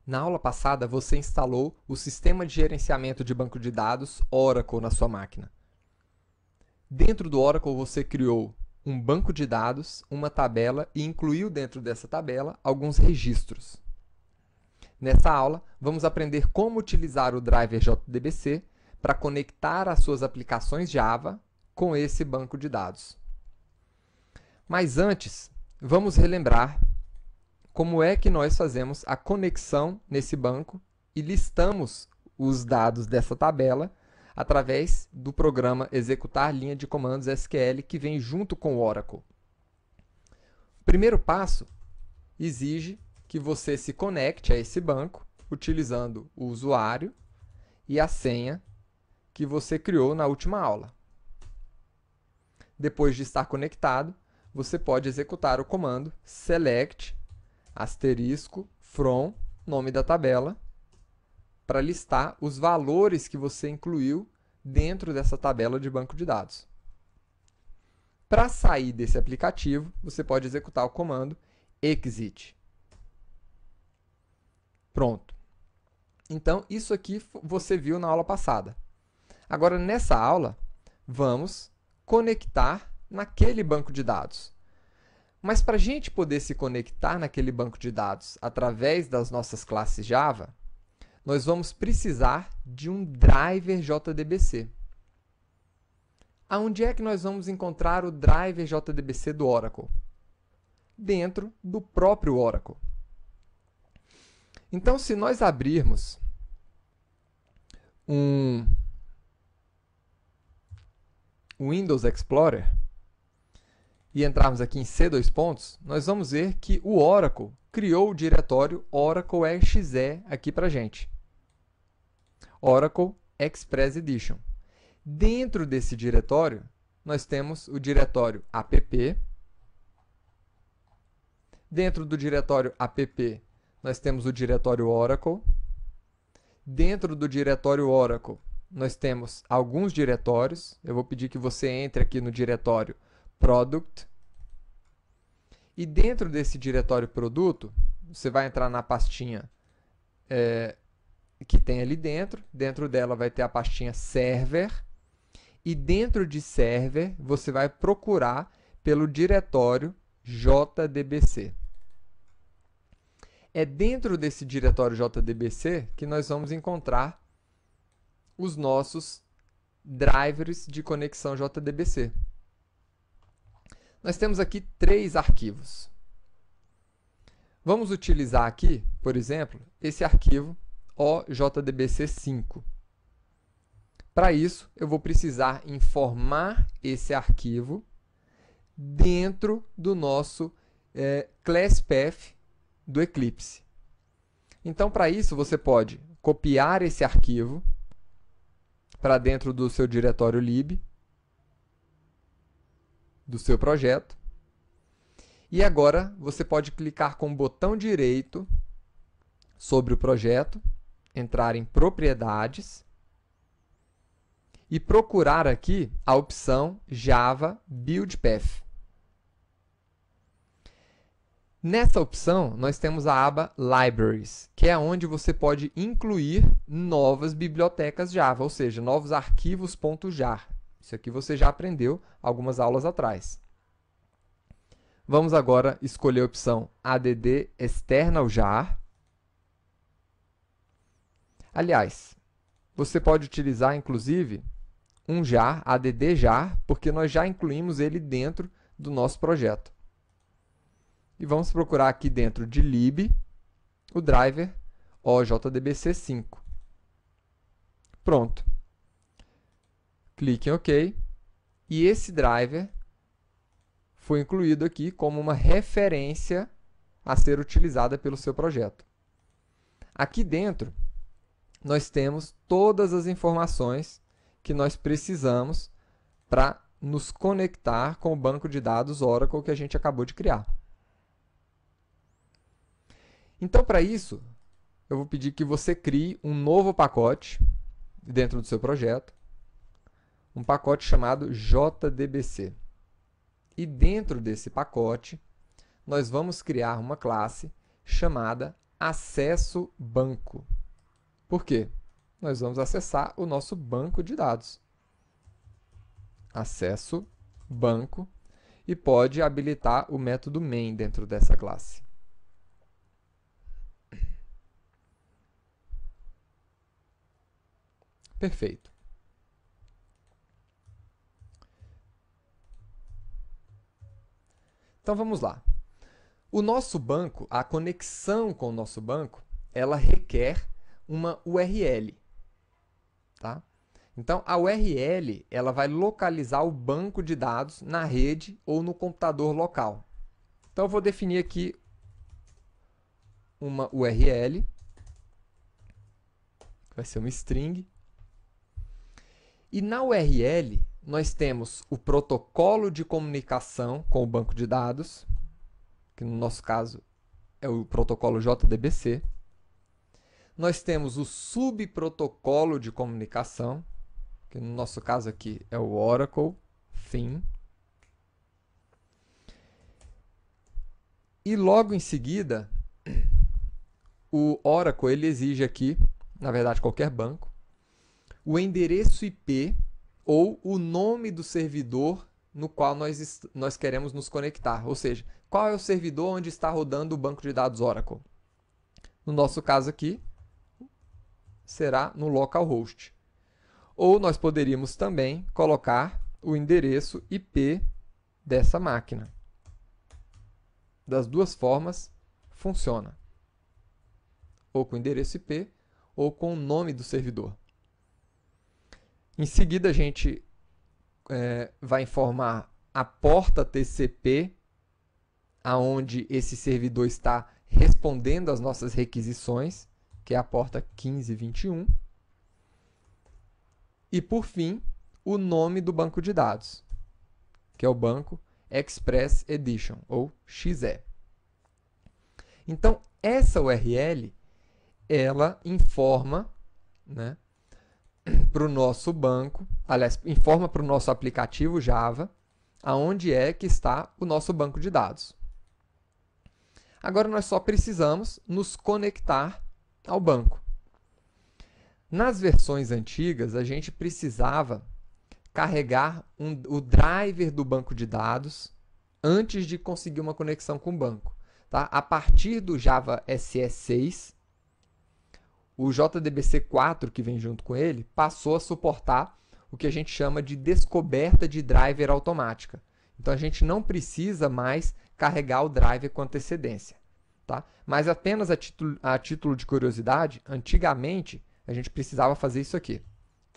Na aula passada, você instalou o sistema de gerenciamento de banco de dados Oracle na sua máquina. Dentro do Oracle, você criou um banco de dados, uma tabela e incluiu dentro dessa tabela alguns registros. Nessa aula, vamos aprender como utilizar o driver JDBC para conectar as suas aplicações Java com esse banco de dados. Mas antes, vamos relembrar como é que nós fazemos a conexão nesse banco e listamos os dados dessa tabela através do programa executar linha de comandos SQL que vem junto com o Oracle. O primeiro passo exige que você se conecte a esse banco utilizando o usuário e a senha que você criou na última aula. Depois de estar conectado, você pode executar o comando select *from nome da tabela para listar os valores que você incluiu dentro dessa tabela de banco de dados. Para sair desse aplicativo, você pode executar o comando exit. Pronto. Então, isso aqui você viu na aula passada. Agora, nessa aula, vamos conectar naquele banco de dados. Mas para a gente poder se conectar naquele banco de dados através das nossas classes Java, nós vamos precisar de um driver JDBC. Aonde é que nós vamos encontrar o driver JDBC do Oracle? Dentro do próprio Oracle. Então, se nós abrirmos um Windows Explorer e entrarmos aqui em C++, nós vamos ver que o Oracle criou o diretório Oracle exe aqui para a gente. Oracle Express Edition. Dentro desse diretório, nós temos o diretório app. Dentro do diretório app, nós temos o diretório Oracle. Dentro do diretório Oracle, nós temos alguns diretórios. Eu vou pedir que você entre aqui no diretório Product. E dentro desse diretório Produto, você vai entrar na pastinha que tem ali dentro. Dentro dela vai ter a pastinha Server. E dentro de Server, você vai procurar pelo diretório JDBC. É dentro desse diretório JDBC que nós vamos encontrar os nossos drivers de conexão JDBC. Nós temos aqui 3 arquivos. Vamos utilizar aqui, por exemplo, esse arquivo OJDBC5. Para isso, eu vou precisar informar esse arquivo dentro do nosso class path do Eclipse. Então, para isso, você pode copiar esse arquivo para dentro do seu diretório lib, do seu projeto. E agora, você pode clicar com o botão direito sobre o projeto, entrar em Propriedades e procurar aqui a opção Java Build Path. Nessa opção, nós temos a aba Libraries, que é onde você pode incluir novas bibliotecas Java, ou seja, novos arquivos .jar. Isso aqui você já aprendeu algumas aulas atrás. Vamos agora escolher a opção add external jar. Aliás, você pode utilizar, inclusive, um jar, add jar, porque nós já incluímos ele dentro do nosso projeto. E vamos procurar aqui dentro de lib o driver OJDBC5. Pronto. Clique em OK. E esse driver foi incluído aqui como uma referência a ser utilizada pelo seu projeto. Aqui dentro, nós temos todas as informações que nós precisamos para nos conectar com o banco de dados Oracle que a gente acabou de criar. Então, para isso, eu vou pedir que você crie um novo pacote dentro do seu projeto, um pacote chamado JDBC. E dentro desse pacote, nós vamos criar uma classe chamada acesso banco. Por quê? Nós vamos acessar o nosso banco de dados. Acesso banco e pode habilitar o método main dentro dessa classe. Perfeito. Então vamos lá. O nosso banco, a conexão com o nosso banco, ela requer uma URL, tá? Então a URL, ela vai localizar o banco de dados na rede ou no computador local. Então eu vou definir aqui uma URL, vai ser uma string. E na URL, nós temos o protocolo de comunicação com o banco de dados, que no nosso caso é o protocolo JDBC. Nós temos o subprotocolo de comunicação, que no nosso caso aqui é o Oracle Theme. E logo em seguida, o Oracle ele exige aqui, na verdade qualquer banco, o endereço IP ou o nome do servidor no qual nós queremos nos conectar. Ou seja, qual é o servidor onde está rodando o banco de dados Oracle? No nosso caso aqui, será no localhost. Ou nós poderíamos também colocar o endereço IP dessa máquina. Das duas formas, funciona. Ou com o endereço IP, ou com o nome do servidor. Em seguida, a gente vai informar a porta TCP, aonde esse servidor está respondendo às nossas requisições, que é a porta 1521. E, por fim, o nome do banco de dados, que é o banco Express Edition, ou XE. Então, essa URL, ela informa, né, para o nosso banco, aliás, informa para o nosso aplicativo Java, aonde é que está o nosso banco de dados. Agora, nós só precisamos nos conectar ao banco. Nas versões antigas, a gente precisava carregar o driver do banco de dados antes de conseguir uma conexão com o banco. Tá? A partir do Java SE 6, o JDBC 4, que vem junto com ele, passou a suportar o que a gente chama de descoberta de driver automática. Então, a gente não precisa mais carregar o driver com antecedência. Tá? Mas apenas a título de curiosidade, antigamente, a gente precisava fazer isso aqui.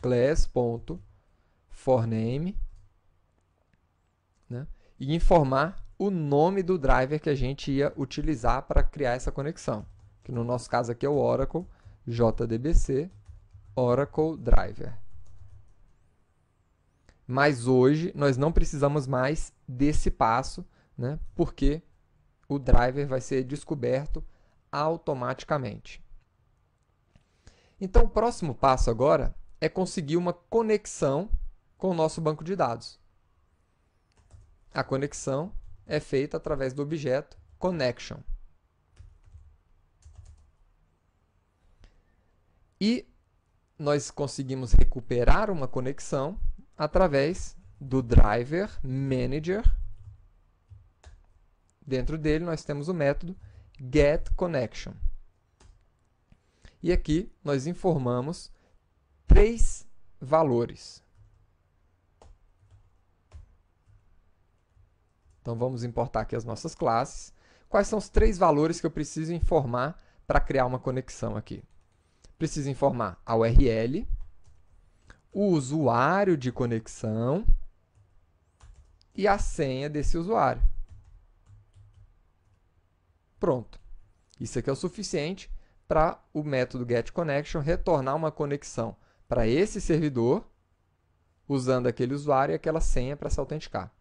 class.forName, né? E informar o nome do driver que a gente ia utilizar para criar essa conexão. Que no nosso caso aqui é o Oracle JDBC Oracle Driver. Mas hoje nós não precisamos mais desse passo, né? Porque o driver vai ser descoberto automaticamente. Então, o próximo passo agora é conseguir uma conexão com o nosso banco de dados. A conexão é feita através do objeto connection. E nós conseguimos recuperar uma conexão através do driver manager. Dentro dele, nós temos o método getConnection. E aqui nós informamos 3 valores. Então, vamos importar aqui as nossas classes. Quais são os 3 valores que eu preciso informar para criar uma conexão aqui? Preciso informar a URL, o usuário de conexão e a senha desse usuário. Pronto. Isso aqui é o suficiente para o método getConnection retornar uma conexão para esse servidor, usando aquele usuário e aquela senha para se autenticar.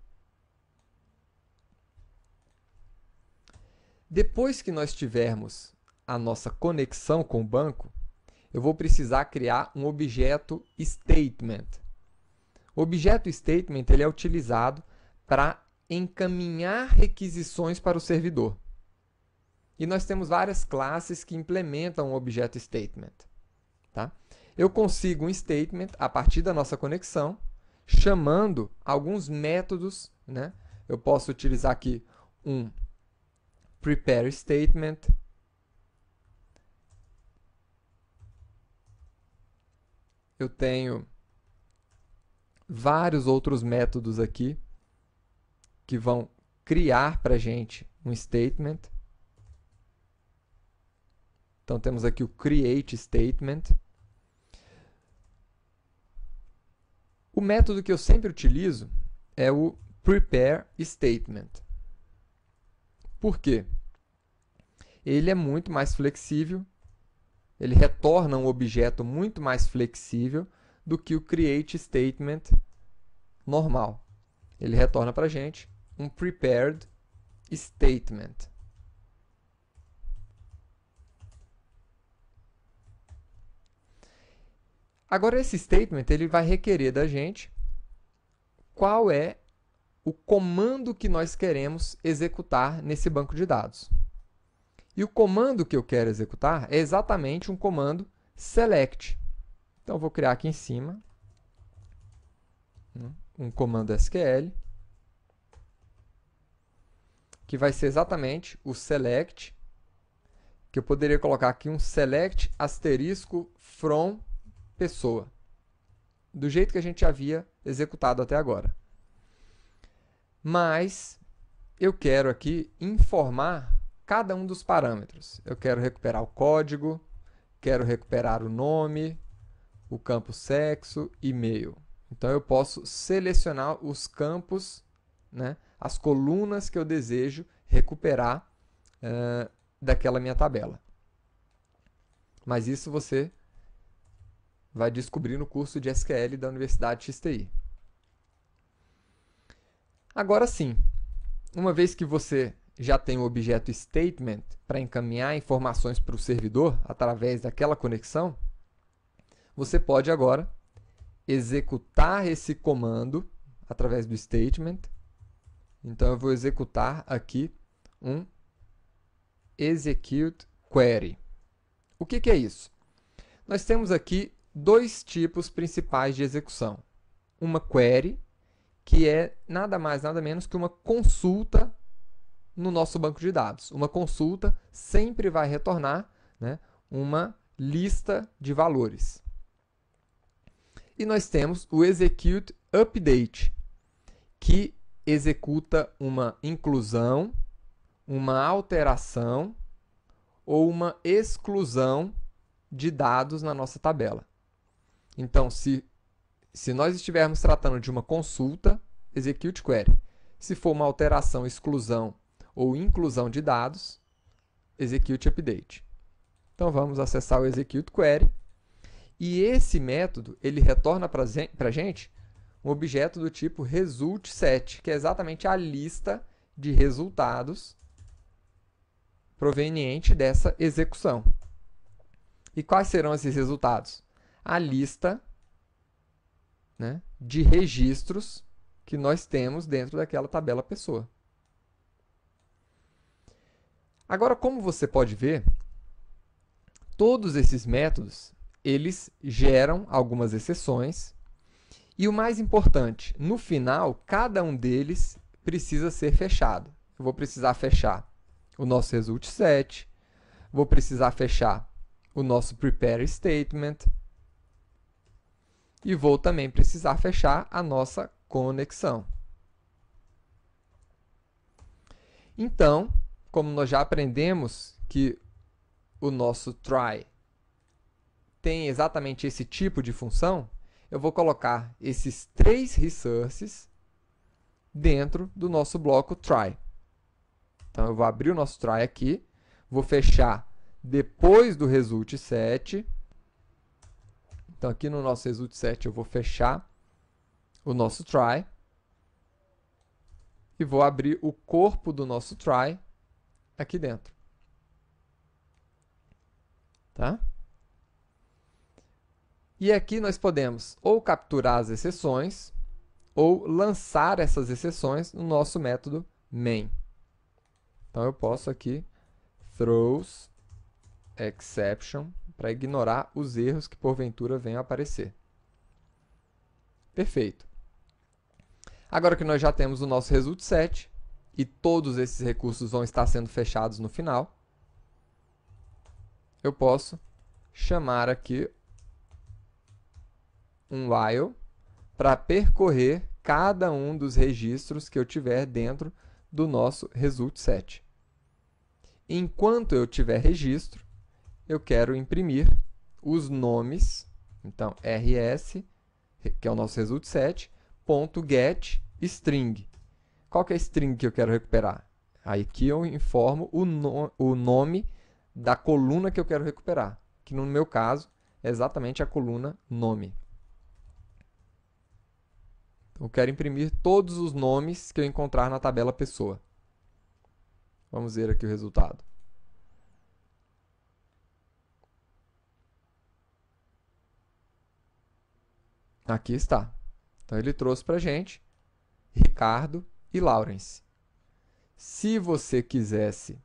Depois que nós tivermos a nossa conexão com o banco, eu vou precisar criar um objeto statement. O objeto statement ele é utilizado para encaminhar requisições para o servidor. e nós temos várias classes que implementam o objeto statement. Tá? Eu consigo um statement a partir da nossa conexão, chamando alguns métodos, né? Eu posso utilizar aqui um prepare statement, eu tenho vários outros métodos aqui que vão criar para a gente um statement. Então, temos aqui o create statement. O método que eu sempre utilizo é o prepare statement. Por quê? Ele é muito mais flexível, ele retorna um objeto muito mais flexível do que o create statement normal. Ele retorna para a gente um prepared statement. Agora, esse statement ele vai requerer da gente qual é o comando que nós queremos executar nesse banco de dados. E o comando que eu quero executar é exatamente um comando select. Então, eu vou criar aqui em cima um comando SQL, que vai ser exatamente o select, que eu poderia colocar aqui um select asterisco from pessoa, do jeito que a gente havia executado até agora. Mas eu quero aqui informar cada um dos parâmetros. Eu quero recuperar o código, quero recuperar o nome, o campo sexo, e-mail. Então, eu posso selecionar os campos, né, as colunas que eu desejo recuperar daquela minha tabela. Mas isso você vai descobrir no curso de SQL da Universidade XTI. Agora sim, uma vez que você já tem o objeto statement para encaminhar informações para o servidor através daquela conexão, você pode agora executar esse comando através do statement. Então, eu vou executar aqui um execute query. O que é isso? Nós temos aqui dois tipos principais de execução. Uma query, que é nada mais, nada menos que uma consulta no nosso banco de dados. Uma consulta sempre vai retornar, né, uma lista de valores. E nós temos o execute update, que executa uma inclusão, uma alteração ou uma exclusão de dados na nossa tabela. Então, se nós estivermos tratando de uma consulta, execute query. Se for uma alteração, exclusão ou inclusão de dados, execute update. Então, vamos acessar o execute query. E esse método, ele retorna para a gente um objeto do tipo result_set, que é exatamente a lista de resultados proveniente dessa execução. E quais serão esses resultados? A lista, né, de registros que nós temos dentro daquela tabela pessoa. Agora, como você pode ver, todos esses métodos, eles geram algumas exceções. E o mais importante, no final, cada um deles precisa ser fechado. Eu vou precisar fechar o nosso result_set, vou precisar fechar o nosso prepare statement e vou também precisar fechar a nossa conexão. Então, como nós já aprendemos que o nosso try tem exatamente esse tipo de função, eu vou colocar esses 3 resources dentro do nosso bloco try. Então, eu vou abrir o nosso try aqui, vou fechar depois do result_set. Então, aqui no nosso result_set, eu vou fechar o nosso try e vou abrir o corpo do nosso try aqui dentro. Tá? E aqui nós podemos ou capturar as exceções ou lançar essas exceções no nosso método main. Então, eu posso aqui throws exception para ignorar os erros que porventura venham a aparecer. Perfeito. Agora que nós já temos o nosso result set e todos esses recursos vão estar sendo fechados no final, eu posso chamar aqui um while para percorrer cada um dos registros que eu tiver dentro do nosso result set. Enquanto eu tiver registro, eu quero imprimir os nomes, então rs, que é o nosso result set, .get string. Qual que é a string que eu quero recuperar? Aí aqui eu informo o nome da coluna que eu quero recuperar, que no meu caso é exatamente a coluna nome. Eu quero imprimir todos os nomes que eu encontrar na tabela pessoa. Vamos ver aqui o resultado. Aqui está. Então ele trouxe para a gente Ricardo e Lawrence. Se você quisesse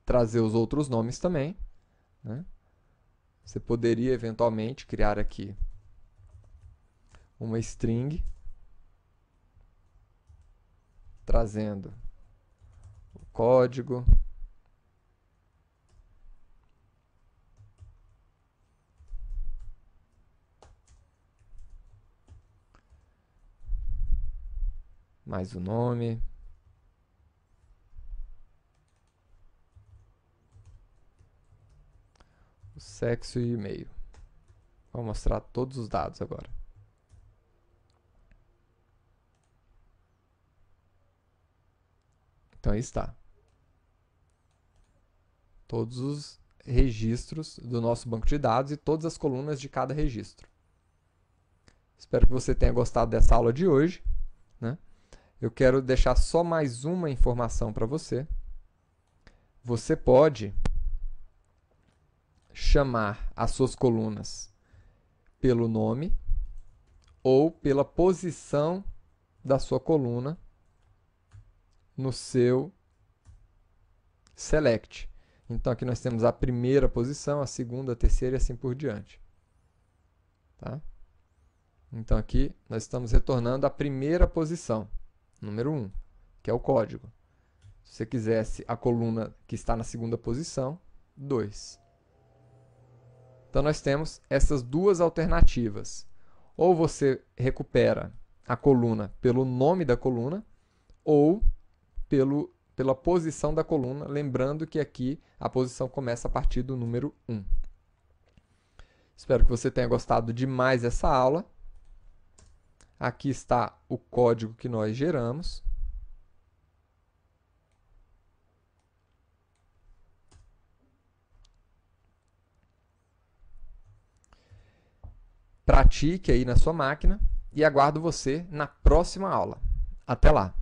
trazer os outros nomes também, né, você poderia eventualmente criar aqui uma string trazendo o código, mais o nome, o sexo e e-mail. Vou mostrar todos os dados agora. Então aí está. Todos os registros do nosso banco de dados e todas as colunas de cada registro. Espero que você tenha gostado dessa aula de hoje, né? Eu quero deixar só mais uma informação para você. Você pode chamar as suas colunas pelo nome ou pela posição da sua coluna no seu select. Então aqui nós temos a primeira posição, a segunda, a terceira e assim por diante. Tá? Então aqui nós estamos retornando a primeira posição, número 1, que é o código. Se você quisesse a coluna que está na segunda posição, 2. Então nós temos essas duas alternativas. Ou você recupera a coluna pelo nome da coluna, ou pela posição da coluna, lembrando que aqui a posição começa a partir do número 1. Espero que você tenha gostado demais dessa aula. Aqui está o código que nós geramos. Pratique aí na sua máquina e aguardo você na próxima aula. Até lá!